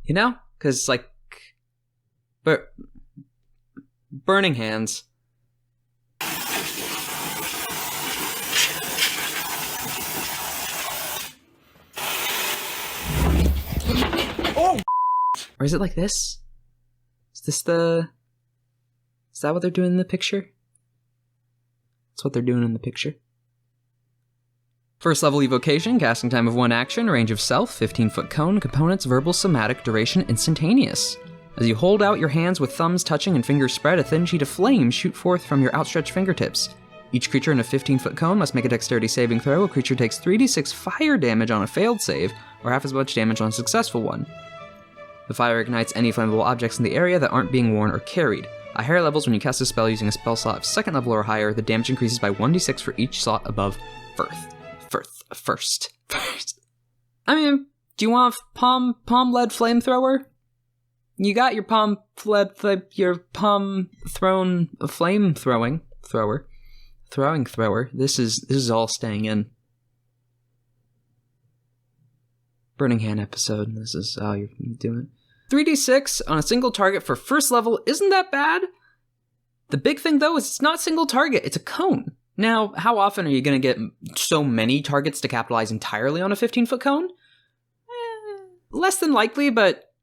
You know? Because, like, burning hands. Oh! Or is it like this? Is that what they're doing in the picture? That's what they're doing in the picture. First level evocation, casting time of 1 action, range of self, 15-foot cone, components, verbal, somatic, duration, instantaneous. As you hold out your hands with thumbs touching and fingers spread, a thin sheet of flame shoot forth from your outstretched fingertips. Each creature in a 15-foot cone must make a dexterity saving throw. A creature takes 3d6 fire damage on a failed save, or half as much damage on a successful one. The fire ignites any flammable objects in the area that aren't being worn or carried. At higher levels, when you cast a spell using a spell slot of 2nd level or higher, the damage increases by 1d6 for each slot above first. I mean, do you want palm lead flamethrower? You got your palm thrown flamethrower. This is all staying in. Burning Hand episode. This is how you're doing it. 3d6 on a single target for first level isn't that bad. The big thing though is it's not single target, it's a cone. Now, how often are you going to get so many targets to capitalize entirely on a 15-foot cone? Less than likely, but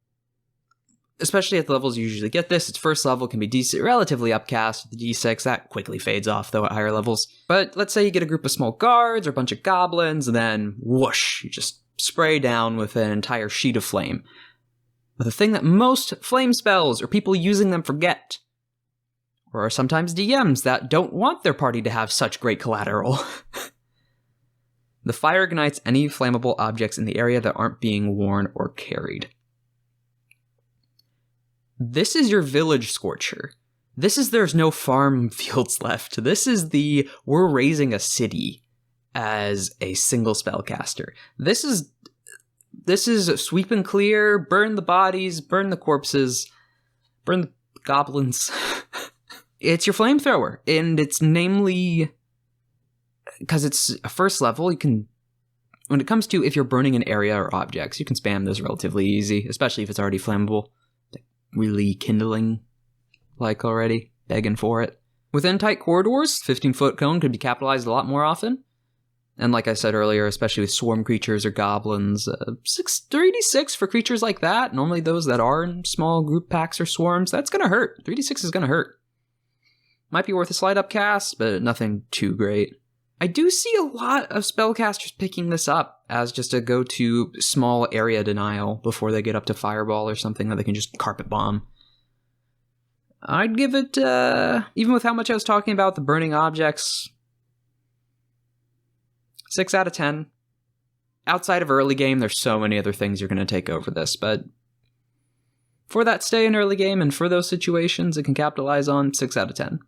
especially at the levels you usually get this, its first level can be relatively upcast. The d6, that quickly fades off, though, at higher levels. But let's say you get a group of small guards or a bunch of goblins, and then whoosh, you just spray down with an entire sheet of flame. But the thing that most flame spells or people using them forget, or sometimes DMs that don't want their party to have such great collateral. The fire ignites any flammable objects in the area that aren't being worn or carried. This is your village scorcher. This is there's no farm fields left. This is we're raising a city as a single spellcaster. This is sweep and clear, burn the bodies, burn the corpses, burn the goblins. It's your flamethrower, and it's namely because it's a first level. You can, when it comes to if you're burning an area or objects, you can spam this relatively easy, especially if it's already flammable, like really kindling, like already begging for it. Within tight corridors, 15-foot cone could be capitalized a lot more often, and like I said earlier, especially with swarm creatures or goblins, 3d6 for creatures like that. Normally those that are in small group packs or swarms, that's gonna hurt. 3d6 is gonna hurt. Might be worth a slight upcast, but nothing too great. I do see a lot of spellcasters picking this up as just a go-to small area denial before they get up to Fireball or something that they can just carpet bomb. I'd give it, even with how much I was talking about the burning objects, 6 out of 10. Outside of early game, there's so many other things you're going to take over this, but for that stay in early game and for those situations it can capitalize on, 6 out of 10.